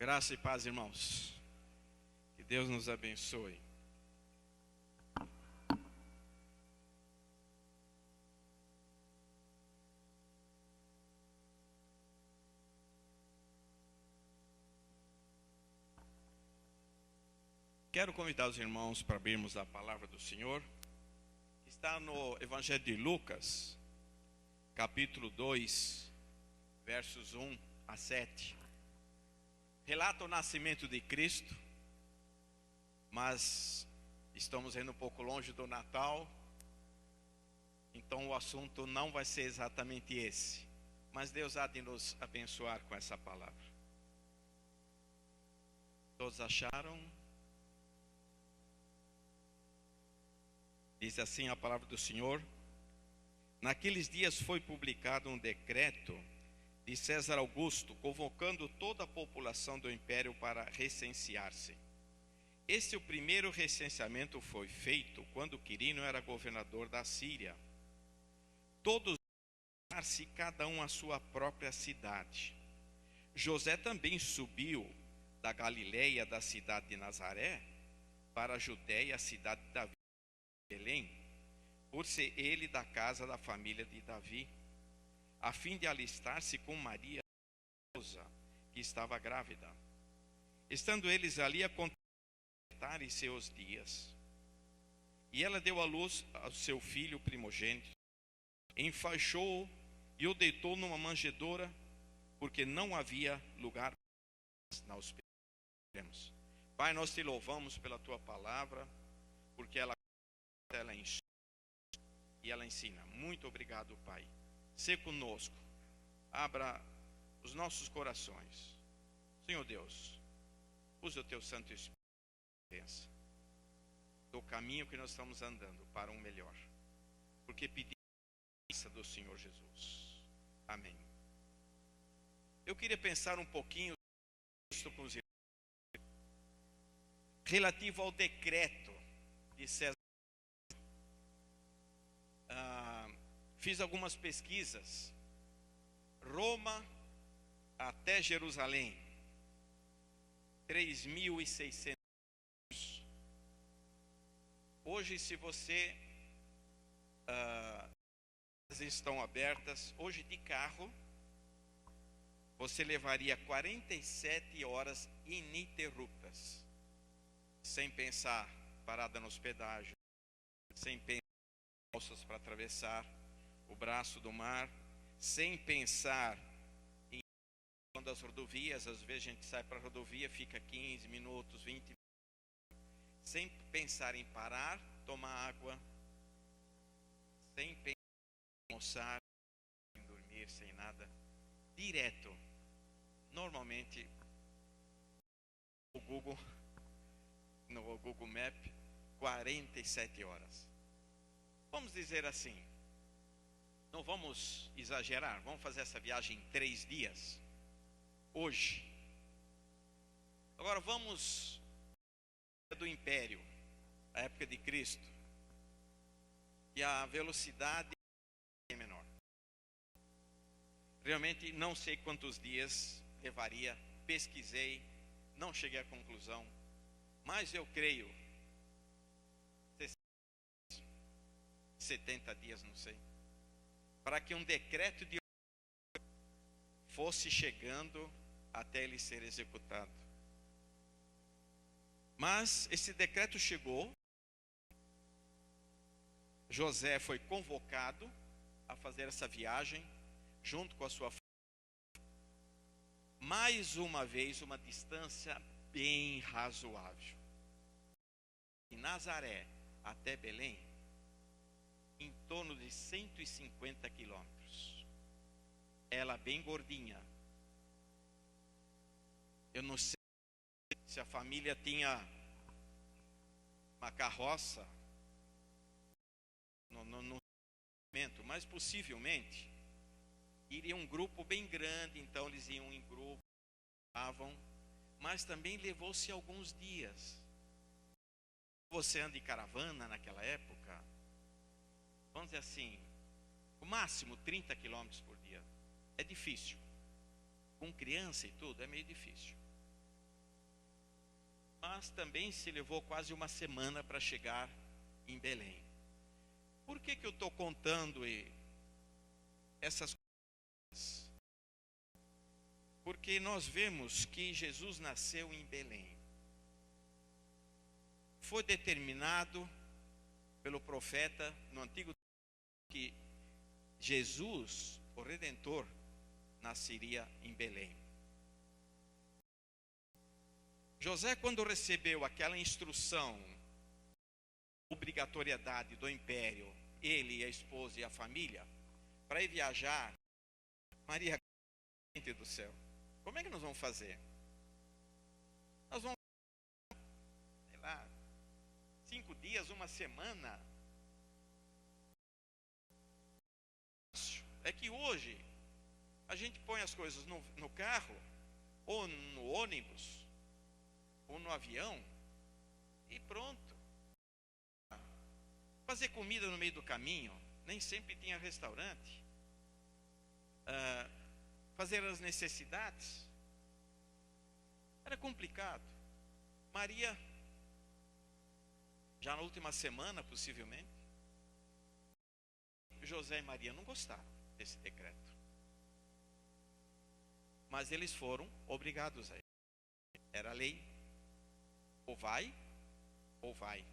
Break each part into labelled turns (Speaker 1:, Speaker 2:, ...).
Speaker 1: Graça e paz, irmãos. Que Deus nos abençoe. Quero convidar os irmãos para abrirmos a palavra do Senhor. Está no Evangelho de Lucas, capítulo 2, versos 1 a 7. Relata o nascimento de Cristo, mas estamos indo um pouco longe do Natal, então o assunto não vai ser exatamente esse, mas Deus há de nos abençoar com essa palavra. Todos acharam? Diz assim a palavra do Senhor: naqueles dias foi publicado um decreto de César Augusto, convocando toda a população do império para recensear-se. O primeiro recenseamento foi feito quando Quirino era governador da Síria. Todos se cada um à sua própria cidade. José também subiu da Galileia, da cidade de Nazaré, para a Judéia, a cidade de Davi, Belém, por ser ele da casa da família de Davi, a fim de alistar-se com Maria, que estava grávida. Estando eles ali a completarem seus dias, e ela deu à luz ao seu filho primogênito, enfaixou-o e o deitou numa manjedoura, porque não havia lugar na hospedaria. Pai, nós te louvamos pela tua palavra, porque ela ensina e ela ensina. Muito obrigado, Pai. Sê conosco, abra os nossos corações. Senhor Deus, use o teu Santo Espírito do caminho que nós estamos andando para um melhor, porque pedimos a graça do Senhor Jesus. Amém. Eu queria pensar um pouquinho com os irmãos relativo ao decreto de César. Fiz algumas pesquisas. Roma até Jerusalém, 3.600. Hoje, se você estão abertas, hoje de carro, você levaria 47 horas ininterruptas, sem pensar parada no hospedagem, sem pensar em balsas para atravessar o braço do mar, sem pensar em das rodovias. Às vezes a gente sai para a rodovia, fica 15 minutos, 20 minutos, sem pensar em parar, tomar água, sem pensar em almoçar, sem dormir, sem nada, direto. Normalmente no Google Map, 47 horas. Vamos dizer assim, não vamos exagerar, vamos fazer essa viagem em 3 dias, hoje. Agora vamos do Império, a época de Cristo, e a velocidade é menor. Realmente não sei quantos dias levaria, pesquisei, não cheguei à conclusão, mas eu creio 70 dias, não sei, para que um decreto de fosse chegando até ele ser executado. Mas esse decreto chegou, José foi convocado a fazer essa viagem, junto com a sua família, mais uma vez uma distância bem razoável. De Nazaré até Belém, em torno de 150 quilômetros. Ela bem gordinha. Eu não sei se a família tinha uma carroça no momento, mas possivelmente iria um grupo bem grande, então eles iam em grupo, mas também levou-se alguns dias. Você anda de caravana naquela época, vamos dizer assim, o máximo 30 quilômetros por dia. É difícil. Com criança e tudo, é meio difícil. mas também se levou quase uma semana para chegar em Belém. Por que eu estou contando essas coisas? Porque nós vemos que Jesus nasceu em Belém. Foi determinado pelo profeta no Antigo Testamento que Jesus, o Redentor, nasceria em Belém. José, quando recebeu aquela instrução, obrigatoriedade do império, ele, a esposa e a família, para ir viajar, Maria do céu, como é que nós vamos fazer? Nós vamos, sei lá, 5 dias, uma semana. É que hoje a gente põe as coisas no carro, ou no ônibus, ou no avião, e pronto. Fazer comida no meio do caminho, nem sempre tinha restaurante. Fazer as necessidades, era complicado. Maria, já na última semana, possivelmente, José e Maria não gostaram desse decreto. Mas eles foram obrigados a ir. Era a lei. Ou vai, ou vai.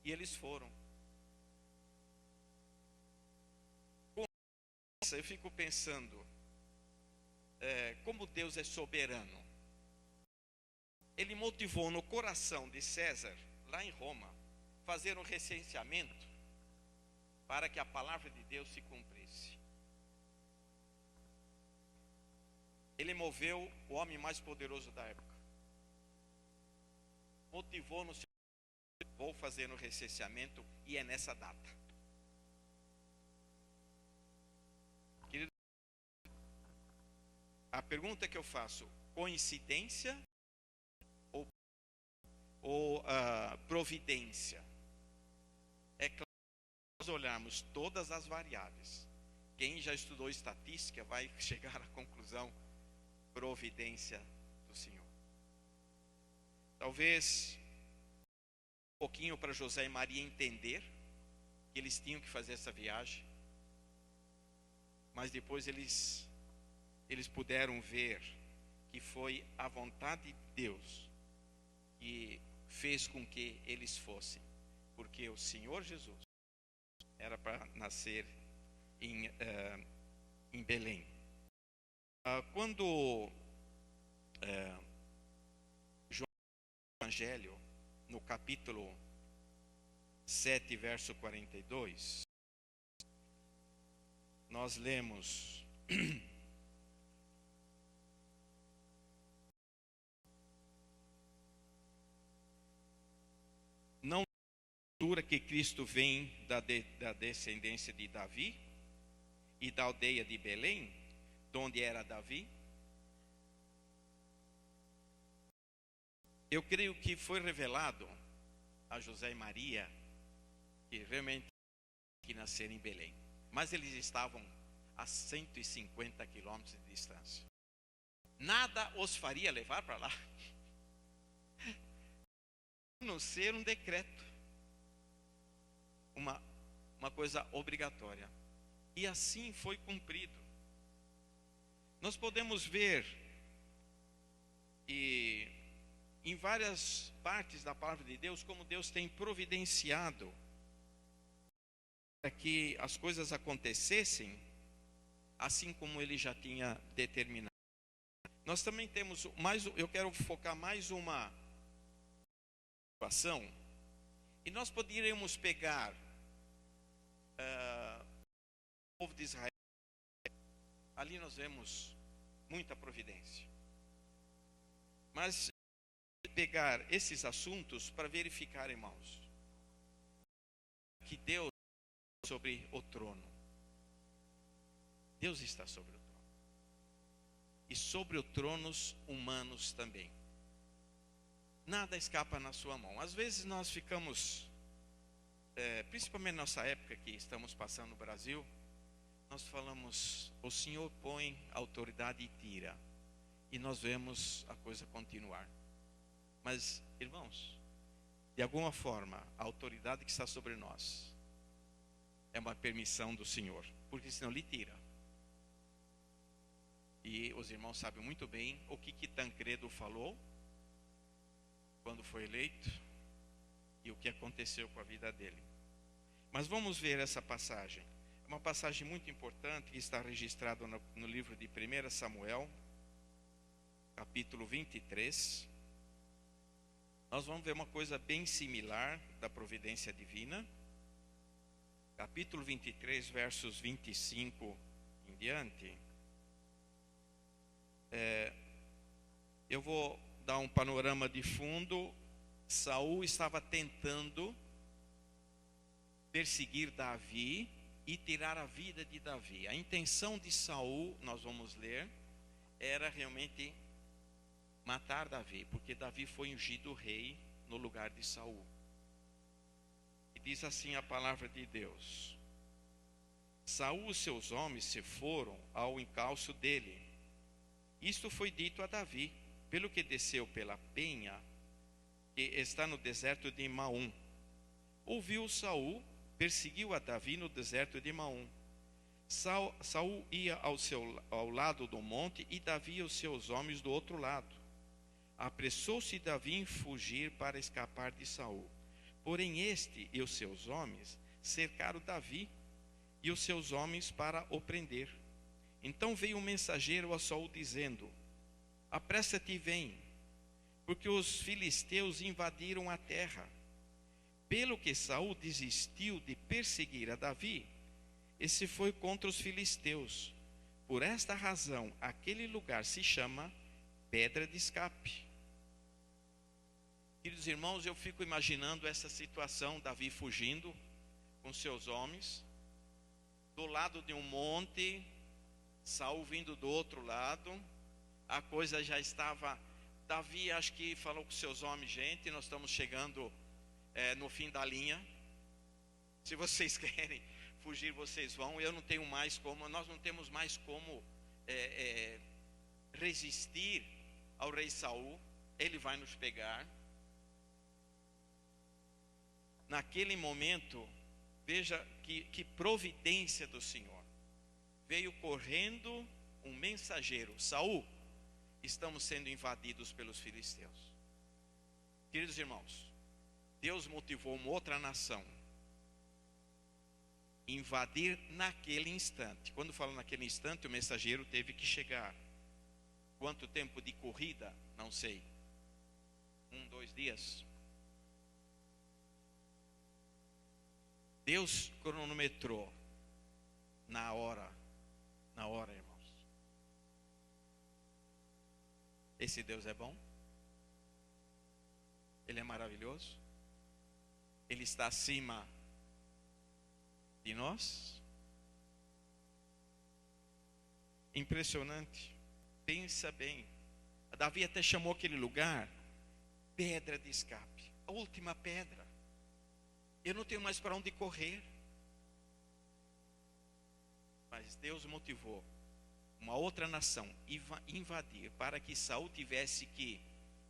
Speaker 1: E eles foram. Eu fico pensando, como Deus é soberano. Ele motivou no coração de César, lá em Roma, fazer um recenseamento para que a palavra de Deus se cumprisse. Ele moveu o homem mais poderoso da época. Motivou no seu... Vou fazer um recenseamento e é nessa data. Querido, a pergunta que eu faço, coincidência ou providência? É claro que nós olharmos todas as variáveis. Quem já estudou estatística vai chegar à conclusão, providência do Senhor. Talvez um pouquinho para José e Maria entender que eles tinham que fazer essa viagem, mas depois eles puderam ver que foi a vontade de Deus que fez com que eles fossem, porque o Senhor Jesus era para nascer em Belém. Quando João no Evangelho, no capítulo 7, verso 42, nós lemos: não é que Cristo vem da descendência de Davi e da aldeia de Belém, de onde era Davi. Eu creio que foi revelado a José e Maria que realmente que nasceram em Belém, mas eles estavam a 150 quilômetros de distância. Nada os faria levar para lá, a não ser um decreto, uma coisa obrigatória. E assim foi cumprido. Nós podemos ver em várias partes da palavra de Deus como Deus tem providenciado para que as coisas acontecessem assim como Ele já tinha determinado. Nós também temos eu quero focar mais uma situação, e nós poderíamos pegar o povo de Israel. Ali nós vemos muita providência, mas pegar esses assuntos para verificar, irmãos, que Deus está sobre o trono. Deus está sobre o trono, e sobre os tronos humanos também. Nada escapa na sua mão. Às vezes nós ficamos, principalmente na nossa época que estamos passando no Brasil, nós falamos: o Senhor põe autoridade e tira, e nós vemos a coisa continuar. Mas, irmãos, de alguma forma, a autoridade que está sobre nós é uma permissão do Senhor, porque senão Ele tira. E os irmãos sabem muito bem o que Tancredo falou quando foi eleito e o que aconteceu com a vida dele. Mas vamos ver essa passagem. É uma passagem muito importante que está registrada no livro de 1 Samuel, capítulo 23. Nós vamos ver uma coisa bem similar da providência divina. Capítulo 23, versos 25 em diante. Eu vou dar um panorama de fundo. Saul estava tentando perseguir Davi e tirar a vida de Davi. A intenção de Saul, nós vamos ler, era realmente matar Davi, porque Davi foi ungido rei no lugar de Saul. E diz assim a palavra de Deus: Saul e seus homens se foram ao encalço dele. Isto foi dito a Davi, pelo que desceu pela penha que está no deserto de Maom. Ouviu Saul, perseguiu a Davi no deserto de Maom. Saul ia ao lado do monte e Davi e os seus homens do outro lado. Apressou-se Davi em fugir para escapar de Saul. Porém este e os seus homens cercaram Davi e os seus homens para o prender. Então veio um mensageiro a Saul dizendo: apressa-te e vem, porque os filisteus invadiram a terra. Pelo que Saul desistiu de perseguir a Davi, e se foi contra os filisteus. Por esta razão, aquele lugar se chama Pedra de Escape. Queridos irmãos, eu fico imaginando essa situação, Davi fugindo com seus homens, do lado de um monte, Saul vindo do outro lado, a coisa já estava... Davi acho que falou com seus homens: gente, nós estamos chegando no fim da linha, se vocês querem fugir, vocês vão, eu não tenho mais como, nós não temos mais como resistir ao rei Saul, ele vai nos pegar. Naquele momento, veja que providência do Senhor. Veio correndo um mensageiro: Saul, estamos sendo invadidos pelos filisteus. Queridos irmãos, Deus motivou uma outra nação a invadir naquele instante. Quando falo naquele instante, o mensageiro teve que chegar. Quanto tempo de corrida? Não sei. 2 dias. Deus cronometrou na hora, irmãos. Esse Deus é bom? Ele é maravilhoso? Ele está acima de nós? Impressionante. Pensa bem. Davi até chamou aquele lugar Pedra de Escape, a última pedra. Eu não tenho mais para onde correr. Mas Deus motivou uma outra nação invadir, para que Saul tivesse que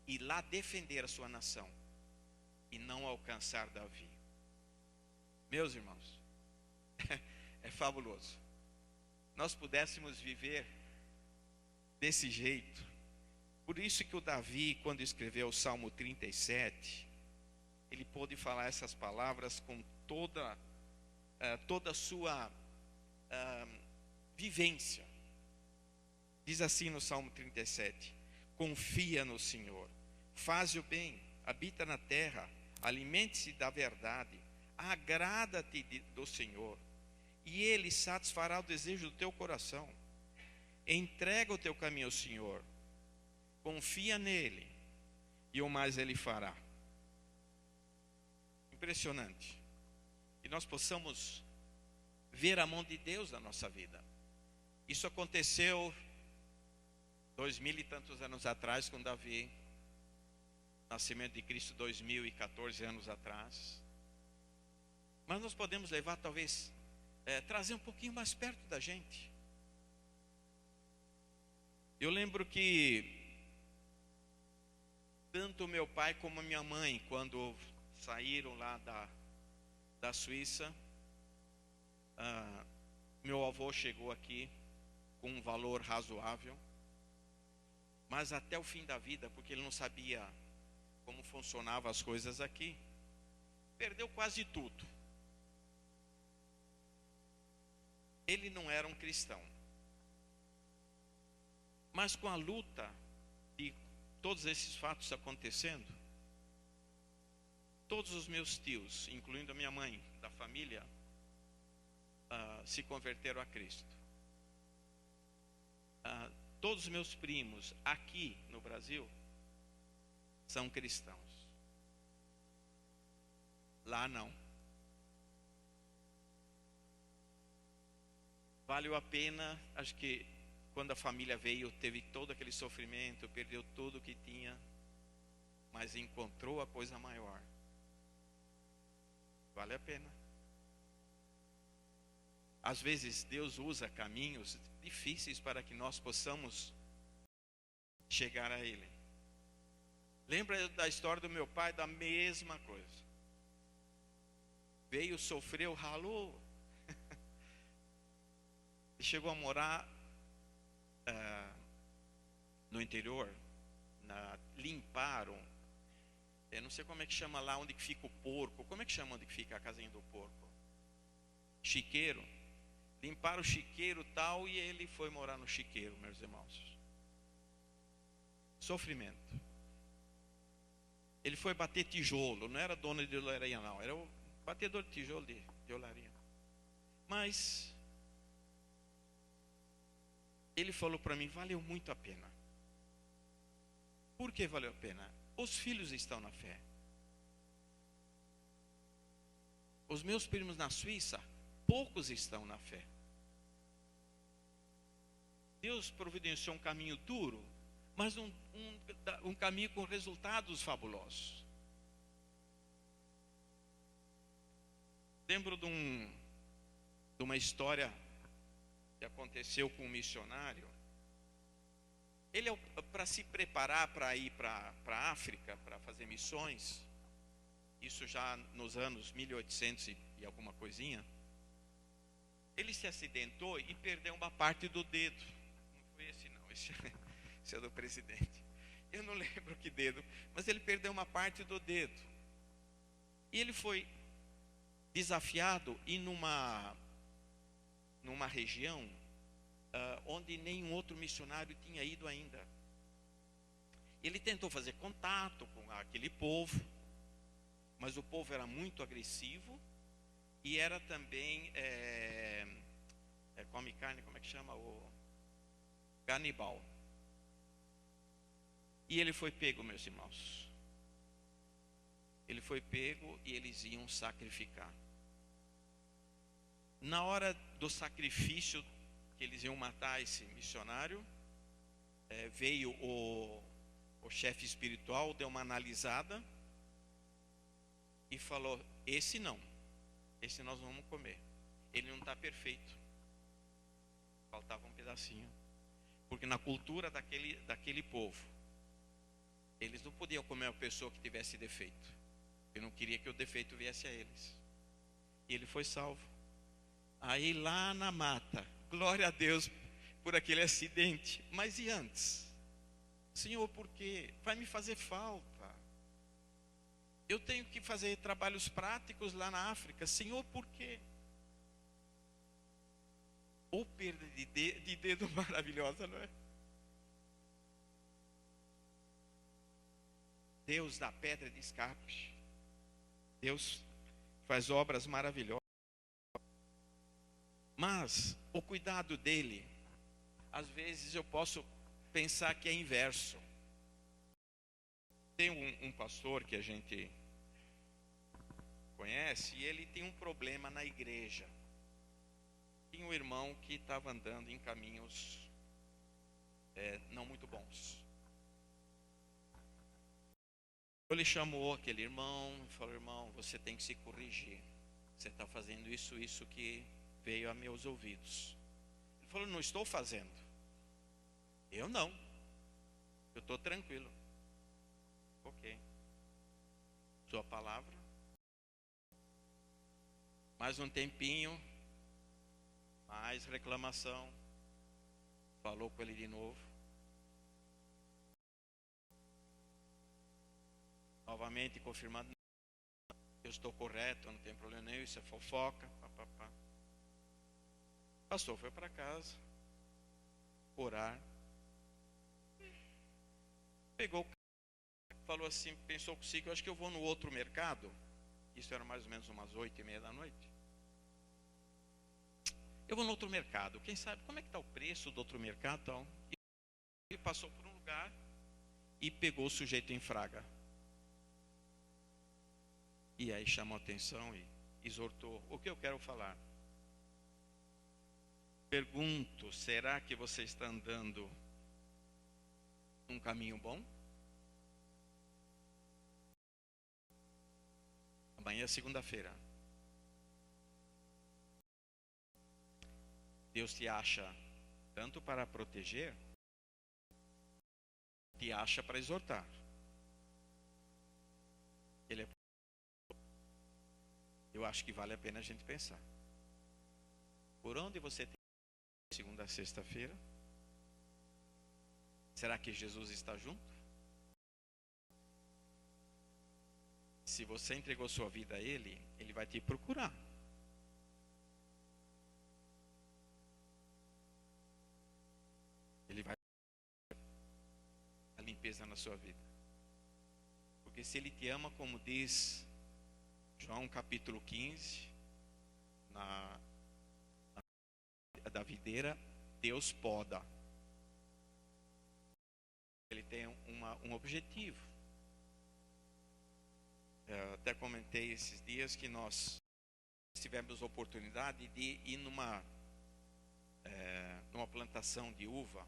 Speaker 1: ir lá defender a sua nação e não alcançar Davi. Meus irmãos, é fabuloso. Nós pudéssemos viver desse jeito. Por isso que o Davi, quando escreveu o Salmo 37, ele pôde falar essas palavras com toda a sua vivência. Diz assim no Salmo 37: confia no Senhor, faz o bem, habita na terra, alimente-se da verdade, agrada-te do Senhor, e Ele satisfará o desejo do teu coração. Entrega o teu caminho ao Senhor, confia nele, e o mais Ele fará. Impressionante. Que nós possamos ver a mão de Deus na nossa vida. Isso aconteceu 2000 e tantos anos atrás com Davi. Nascimento de Cristo 2014 anos atrás. Mas nós podemos levar, talvez, trazer um pouquinho mais perto da gente. Eu lembro que tanto meu pai como minha mãe, quando saíram lá da Suíça, meu avô chegou aqui com um valor razoável, mas até o fim da vida, porque ele não sabia como funcionavam as coisas aqui, perdeu quase tudo. Ele não era um cristão, mas com a luta de todos esses fatos acontecendo, todos os meus tios, incluindo a minha mãe, da família, se converteram a Cristo. Todos os meus primos aqui no Brasil são cristãos. Lá não. Valeu a pena, acho que quando a família veio, teve todo aquele sofrimento, perdeu tudo que tinha, mas encontrou a coisa maior. Vale a pena. Às vezes Deus usa caminhos difíceis para que nós possamos chegar a Ele. Lembra da história do meu pai? Da mesma coisa. Veio, sofreu, ralou. E chegou a morar no interior. Limparam. Eu não sei como é que chama lá onde fica o porco. Como é que chama onde fica a casinha do porco? Chiqueiro. Limparam o chiqueiro e tal, e ele foi morar no chiqueiro, meus irmãos. Sofrimento. Ele foi bater tijolo, não era dono de olaria não, era o batedor de tijolo de olaria. Mas ele falou para mim, valeu muito a pena. Por que valeu a pena? Os filhos estão na fé. Os meus primos na Suíça, poucos estão na fé. Deus providenciou um caminho duro, mas um caminho com resultados fabulosos. Lembro de uma história que aconteceu com um missionário. Ele, para se preparar para ir para a África, para fazer missões, isso já nos anos 1800 e alguma coisinha, ele se acidentou e perdeu uma parte do dedo. Não foi esse não, esse é do presidente. Eu não lembro que dedo, mas ele perdeu uma parte do dedo. E ele foi desafiado em numa região onde nenhum outro missionário tinha ido ainda. Ele tentou fazer contato com aquele povo, mas o povo era muito agressivo e era também come carne, como é que chama? O canibal. E ele foi pego, meus irmãos. Ele foi pego e eles iam sacrificar. Na hora do sacrifício, que eles iam matar esse missionário, veio o chefe espiritual, deu uma analisada e falou, esse não, esse nós vamos comer, ele não está perfeito, faltava um pedacinho, porque na cultura daquele povo, eles não podiam comer uma pessoa que tivesse defeito, eu não queria que o defeito viesse a eles, e ele foi salvo. Aí lá na mata, glória a Deus por aquele acidente. Mas e antes? Senhor, por quê? Vai me fazer falta. Eu tenho que fazer trabalhos práticos lá na África. Senhor, por quê? Ou perda de dedo maravilhosa, não é? Deus dá pedra de escape. Deus faz obras maravilhosas. Mas o cuidado dele, às vezes eu posso pensar que é inverso. Tem um pastor que a gente conhece e ele tem um problema na igreja. Tinha um irmão que estava andando em caminhos não muito bons. Ele chamou aquele irmão e falou, irmão, você tem que se corrigir. Você está fazendo isso que veio a meus ouvidos. Ele falou, não estou fazendo. Eu não. Eu estou tranquilo. Ok. Sua palavra. Mais um tempinho. Mais reclamação. Falou com ele de novo. Novamente confirmando. Eu estou correto, não tem problema nenhum, isso é fofoca. Papapá. O pastor foi para casa. Orar. Pegou o carro, falou assim, pensou consigo, eu acho que eu vou no outro mercado. Isso era mais ou menos umas 8:30 da noite. Eu vou no outro mercado, quem sabe como é que está o preço do outro mercado, então. E passou por um lugar e pegou o sujeito em fraga. E aí chamou a atenção e exortou. O que eu quero falar? Pergunto, será que você está andando num caminho bom? Amanhã é segunda-feira. Deus te acha tanto para proteger, te acha para exortar. Eu acho que vale a pena a gente pensar. Por onde você tem segunda a sexta-feira? Será que Jesus está junto? Se você entregou sua vida a Ele, Ele vai te procurar. Ele vai a limpeza na sua vida. Porque se Ele te ama, como diz João capítulo 15, da videira, Deus poda. Ele tem um objetivo. Eu até comentei esses dias que nós tivemos oportunidade de ir numa plantação de uva.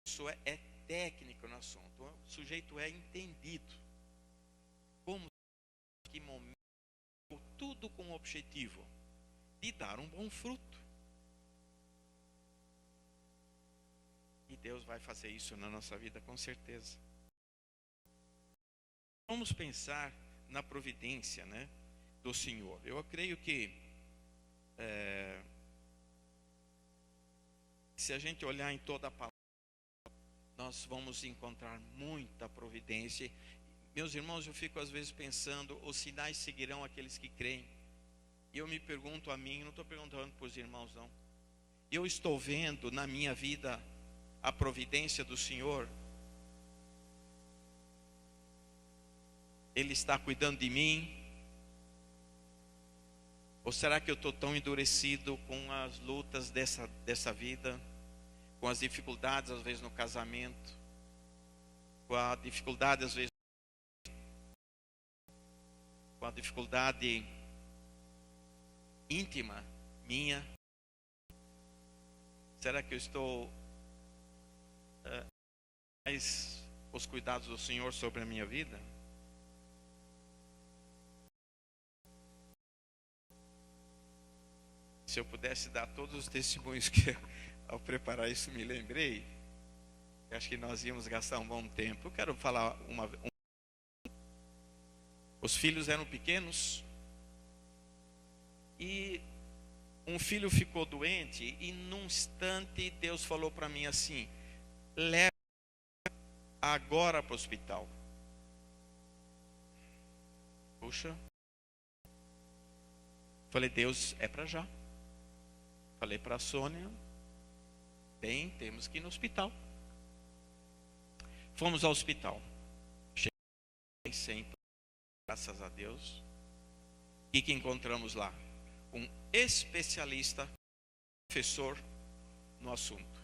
Speaker 1: Isso é técnico no assunto. O sujeito é entendido. Como, que momento, tudo com o objetivo de dar um bom fruto. E Deus vai fazer isso na nossa vida com certeza. Vamos pensar na providência, né, do Senhor. Eu creio que se a gente olhar em toda a palavra, nós vamos encontrar muita providência. Meus irmãos, eu fico às vezes pensando, os sinais seguirão aqueles que creem. E eu me pergunto a mim, não estou perguntando para os irmãos não. Eu estou vendo na minha vida a providência do Senhor. Ele está cuidando de mim? Ou será que eu estou tão endurecido com as lutas dessa vida? Com as dificuldades às vezes no casamento? Com a dificuldade às vezes, com a dificuldade íntima minha? Será que eu estou mais os cuidados do Senhor sobre a minha vida? Se eu pudesse dar todos os testemunhos que ao preparar isso me lembrei, acho que nós íamos gastar um bom tempo. Eu quero falar os filhos eram pequenos e um filho ficou doente e num instante Deus falou para mim assim: leva agora para o hospital. Puxa. Falei, Deus, é para já. Falei para a Sônia, bem, temos que ir no hospital. Fomos ao hospital. Cheguei sempre, graças a Deus. E que encontramos lá? Um especialista, professor no assunto.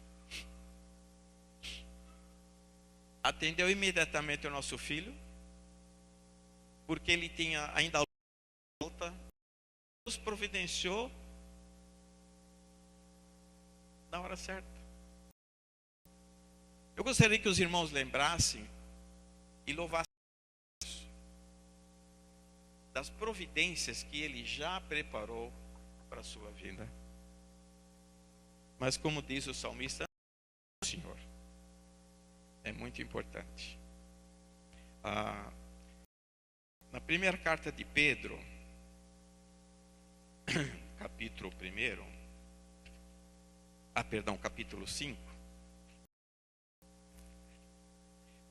Speaker 1: Atendeu imediatamente o nosso filho, porque ele tinha ainda alta, nos providenciou na hora certa. Eu gostaria que os irmãos lembrassem e louvassem das providências que Ele já preparou para a sua vida. Mas como diz o salmista, Senhor, é muito importante. Ah, na primeira carta de Pedro, capítulo 1, capítulo 5,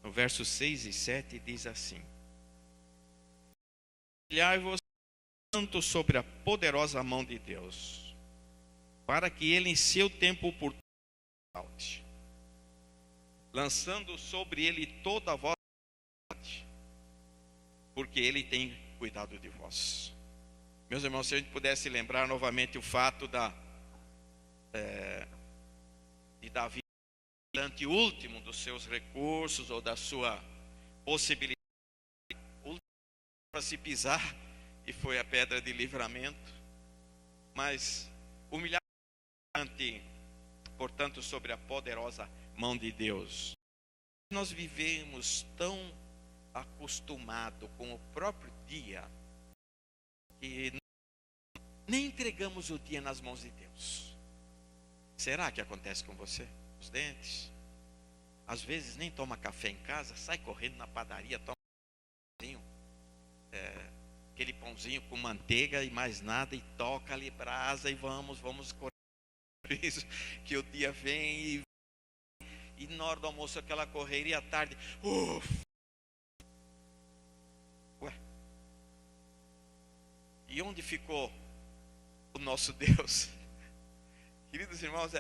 Speaker 1: no verso 6 e 7, diz assim: olhai-vos tanto sobre a poderosa mão de Deus, para que ele em seu tempo oportuno falte, lançando sobre ele toda a vossa vontade, porque ele tem cuidado de vós. Meus irmãos, se a gente pudesse lembrar novamente o fato de Davi, diante último dos seus recursos ou da sua possibilidade, para se pisar, e foi a pedra de livramento, mas humilhar, portanto, sobre a poderosa mão de Deus. Nós vivemos tão acostumados com o próprio dia que nem entregamos o dia nas mãos de Deus. Será que acontece com você? Os dentes? Às vezes nem toma café em casa, sai correndo na padaria, toma aquele pãozinho com manteiga e mais nada, e toca ali brasa e vamos correr isso, que o dia vem e na hora do almoço aquela correria à tarde. Ué, e onde ficou o nosso Deus? Queridos irmãos,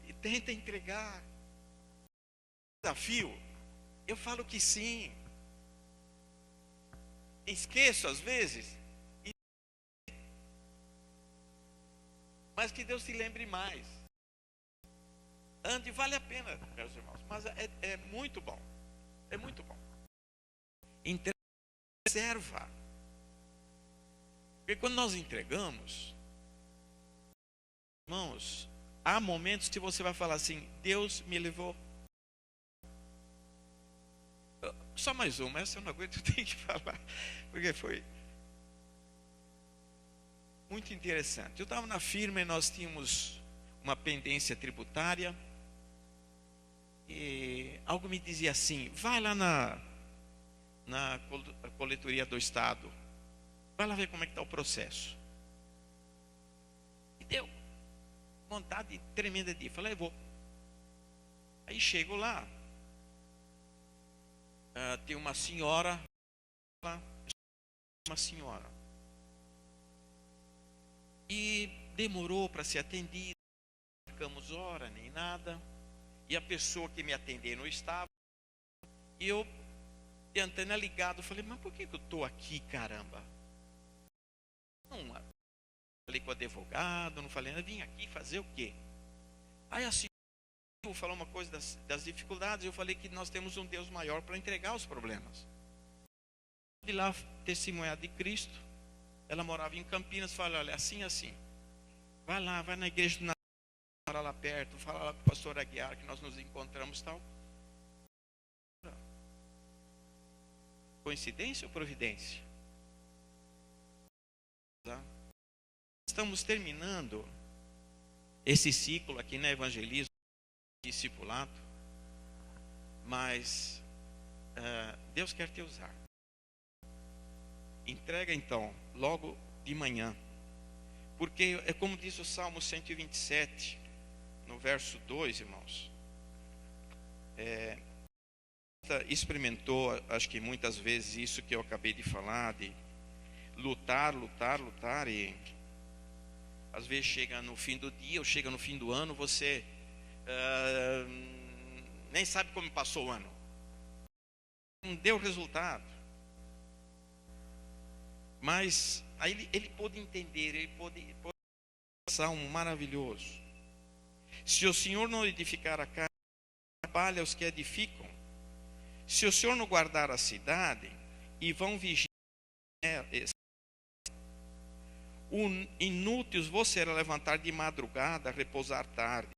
Speaker 1: e tenta entregar. Desafio, eu falo que sim. Esqueço às vezes, mas que Deus se lembre mais. Ande, vale a pena, meus irmãos, mas é muito bom, é muito bom. Entrega, reserva, porque quando nós entregamos, irmãos, há momentos que você vai falar assim: Deus me levou. Só mais uma, essa eu não aguento, eu tenho que falar, porque foi muito interessante. Eu estava na firma e nós tínhamos uma pendência tributária, e algo me dizia assim: vai lá na coletoria do Estado, vai lá ver como é que está o processo. E deu vontade tremenda de ir. Falei: vou. Aí chego lá, tem uma senhora lá, e demorou para ser atendida, não ficamos hora nem nada, e a pessoa que me atendeu não estava, e eu, de antena ligada, falei: mas por que eu estou aqui, caramba? Não falei com o advogado, não falei, eu vim aqui fazer o quê? Aí assim, eu falou uma coisa das dificuldades, eu falei que nós temos um Deus maior para entregar os problemas. De lá, testemunhar de Cristo. Ela morava em Campinas. Falei: olha, assim, vai lá, vai na igreja do Natal lá perto, fala lá com o pastor Aguiar que nós nos encontramos, tal. Coincidência ou providência? Tá? Estamos terminando esse ciclo aqui, né, evangelismo, discipulado, mas Deus quer te usar. Entrega então, logo de manhã, porque é como diz o Salmo 127, no verso 2, irmãos. Experimentou, acho que muitas vezes, isso que eu acabei de falar, de lutar, e às vezes chega no fim do dia, ou chega no fim do ano, você nem sabe como passou o ano, não deu resultado. Mas aí ele pôde entender, ele pôde passar um maravilhoso. Se o Senhor não edificar a casa, trabalha os que edificam. Se o Senhor não guardar a cidade, e vão vigiar, inúteis vos será levantar de madrugada, repousar tarde,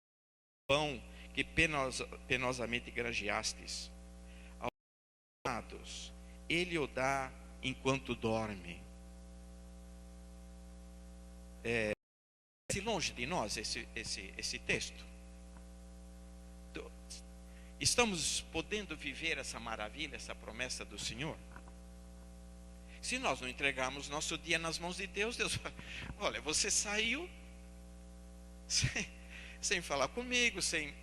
Speaker 1: pão que penosamente granjeastes. Aos amados, ele o dá enquanto dorme. Longe de nós esse texto. Estamos podendo viver essa maravilha, essa promessa do Senhor? Se nós não entregarmos nosso dia nas mãos de Deus, Deus fala: olha, você saiu sem falar comigo, sem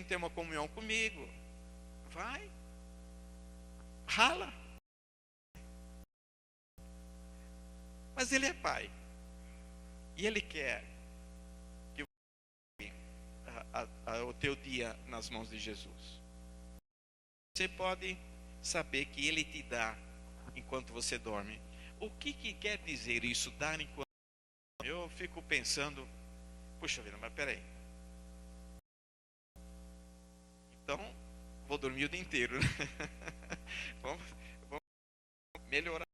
Speaker 1: ter uma comunhão comigo. Vai, rala. Mas Ele é Pai, e Ele quer que o teu dia nas mãos de Jesus. Você pode saber que Ele te dá enquanto você dorme. O que quer dizer isso, dar enquanto dorme? Eu fico pensando, puxa vida, mas peraí. Então, vou dormir o dia inteiro, né? vamos melhorar,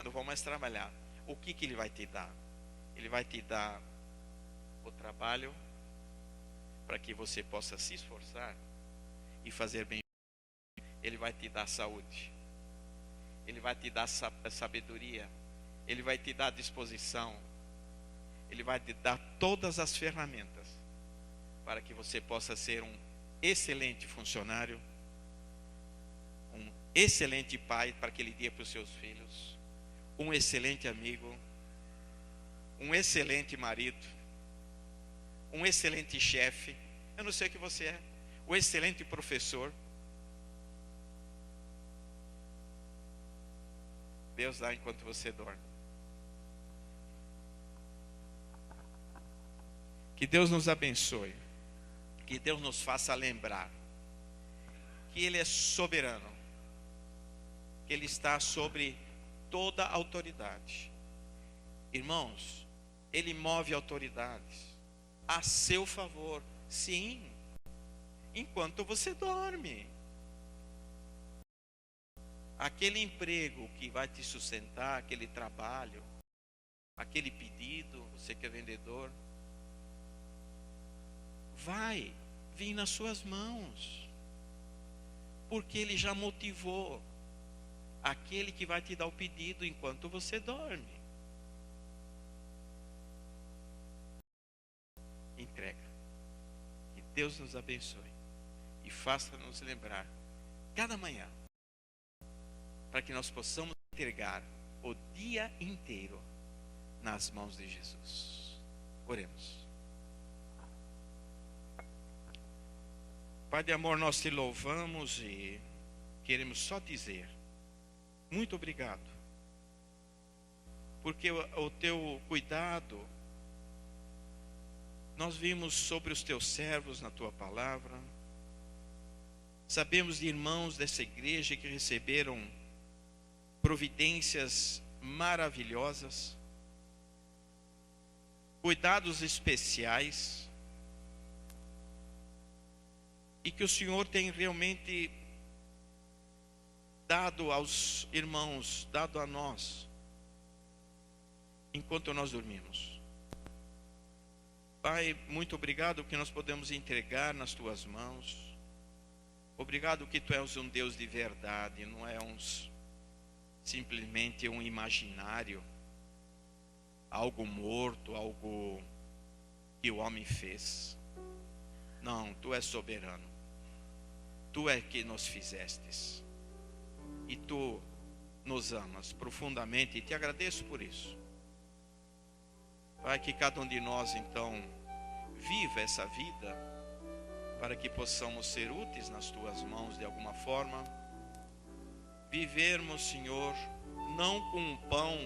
Speaker 1: não vamos mais trabalhar. O que Ele vai te dar? Ele vai te dar o trabalho para que você possa se esforçar e fazer bem. Ele vai te dar saúde. Ele vai te dar sabedoria. Ele vai te dar disposição. Ele vai te dar todas as ferramentas para que você possa ser um excelente funcionário, um excelente pai para aquele dia para os seus filhos, um excelente amigo, um excelente marido, um excelente chefe. Eu não sei o que você é. Um excelente professor. Deus dá enquanto você dorme. Que Deus nos abençoe. Que Deus nos faça lembrar que Ele é soberano, que Ele está sobre toda autoridade. Irmãos, Ele move autoridades a seu favor, sim, enquanto você dorme. Aquele emprego que vai te sustentar, aquele trabalho, aquele pedido, você que é vendedor, vai vir nas suas mãos, porque Ele já motivou aquele que vai te dar o pedido enquanto você dorme. Entrega. Que Deus nos abençoe e faça-nos lembrar cada manhã, para que nós possamos entregar o dia inteiro nas mãos de Jesus. Oremos. Pai de amor, nós te louvamos e queremos só dizer muito obrigado, porque o teu cuidado nós vimos sobre os teus servos na tua palavra. Sabemos de irmãos dessa igreja que receberam providências maravilhosas, cuidados especiais, e que o Senhor tem realmente dado aos irmãos, dado a nós, enquanto nós dormimos. Pai, muito obrigado que nós podemos entregar nas tuas mãos. Obrigado que tu és um Deus de verdade, não é simplesmente um imaginário, algo morto, algo que o homem fez. Não, tu és soberano. Tu é que nos fizestes. E tu nos amas profundamente e te agradeço por isso. Pai, que cada um de nós então viva essa vida para que possamos ser úteis nas tuas mãos de alguma forma. Vivermos, Senhor, não com um pão,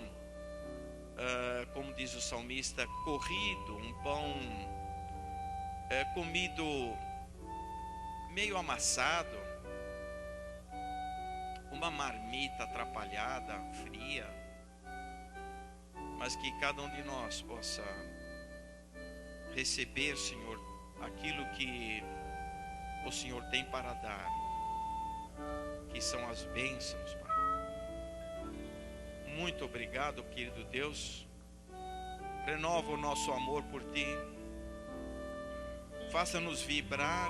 Speaker 1: como diz o salmista, corrido, um pão comido meio amassado, uma marmita atrapalhada, fria, mas que cada um de nós possa receber, Senhor, aquilo que o Senhor tem para dar, que são as bênçãos, Pai. Muito obrigado, querido Deus. Renova o nosso amor por Ti. Faça-nos vibrar.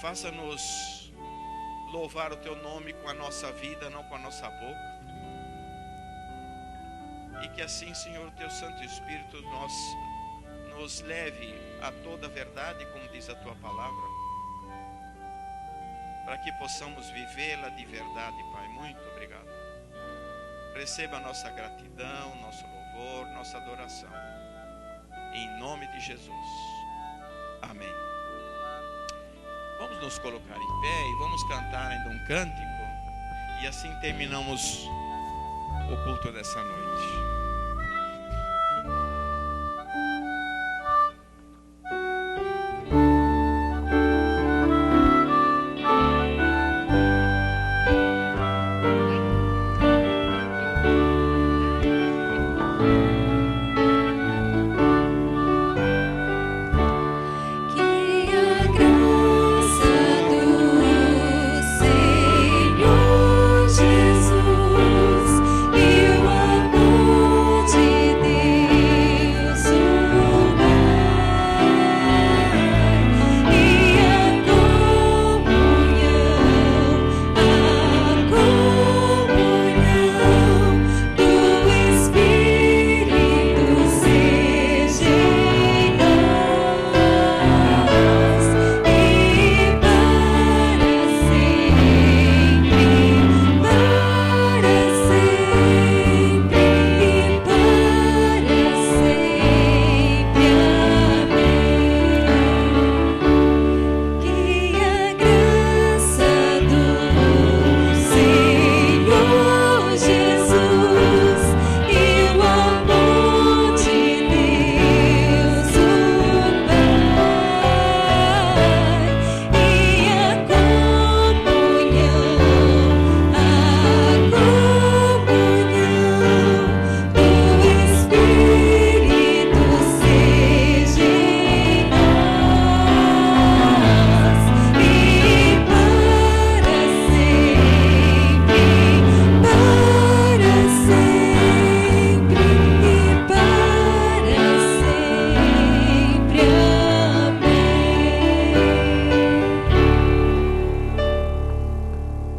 Speaker 1: Faça-nos louvar o Teu nome com a nossa vida, não com a nossa boca. E que assim, Senhor, Teu Santo Espírito nos leve a toda a verdade, como diz a tua palavra, para que possamos vivê-la de verdade, Pai. Muito obrigado. Receba a nossa gratidão, nosso louvor, nossa adoração. Em nome de Jesus. Amém. Vamos nos colocar em pé e vamos cantar ainda um cântico. E assim terminamos o culto dessa noite.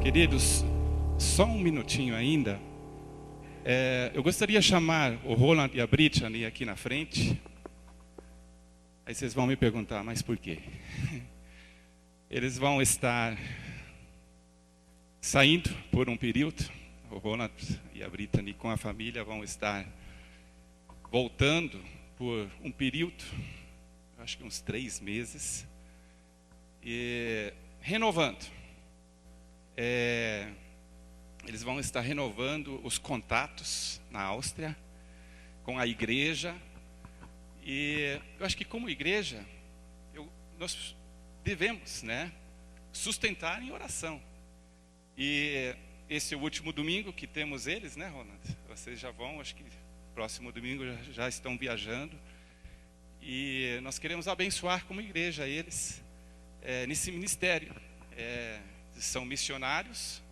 Speaker 2: Queridos, só um minutinho ainda. Eu gostaria de chamar o Roland e a Brittany aqui na frente. Aí vocês vão me perguntar, mas por quê? Eles vão estar saindo por um período. O Roland e a Brittany com a família vão estar voltando por um período, acho que uns 3 meses, e renovando. Eles vão estar renovando os contatos na Áustria com a igreja. E eu acho que como igreja, nós devemos, sustentar em oração. E esse é o último domingo que temos eles, Ronald? Vocês já vão, acho que próximo domingo já estão viajando. E nós queremos abençoar como igreja eles nesse ministério. São missionários,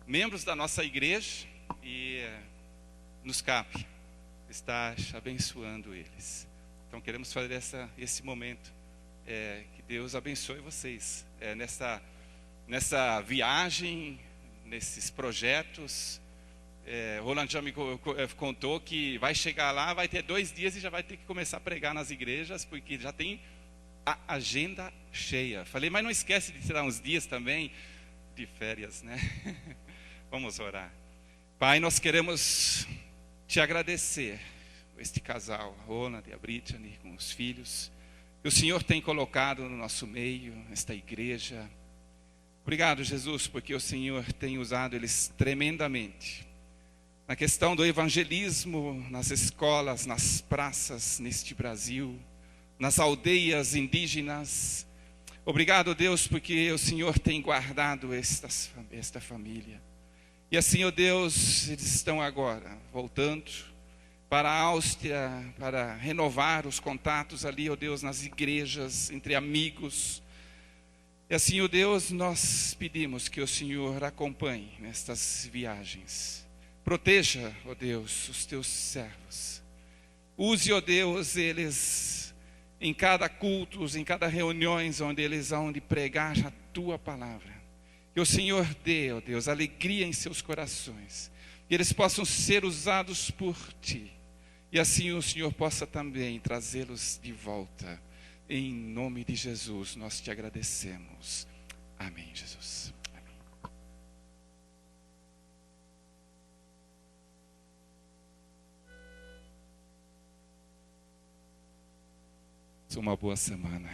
Speaker 2: membros da nossa igreja, e nos cabe estar abençoando eles. Então queremos fazer esse momento, que Deus abençoe vocês nessa viagem, nesses projetos. Roland já me contou que vai chegar lá, vai ter 2 dias e já vai ter que começar a pregar nas igrejas, porque já tem a agenda cheia. Falei, mas não esquece de tirar uns dias também de férias, Vamos orar. Pai, nós queremos te agradecer, este casal, a Roland e a Brittany, com os filhos, que o Senhor tem colocado no nosso meio, nesta igreja. Obrigado, Jesus, porque o Senhor tem usado eles tremendamente na questão do evangelismo, nas escolas, nas praças, neste Brasil, nas aldeias indígenas. Obrigado, Deus, porque o Senhor tem guardado esta família. E assim, ó Deus, eles estão agora voltando para a Áustria, para renovar os contatos ali, ó Deus, nas igrejas, entre amigos. E assim, ó Deus, nós pedimos que o Senhor acompanhe nestas viagens. Proteja, ó Deus, os teus servos. Use, ó Deus, eles em cada culto, em cada reuniões onde eles vão de pregar a tua palavra. Que o Senhor dê, ó Deus, alegria em seus corações. Que eles possam ser usados por ti. E assim o Senhor possa também trazê-los de volta. Em nome de Jesus, nós te agradecemos. Amém, Jesus. Amém. Uma boa semana.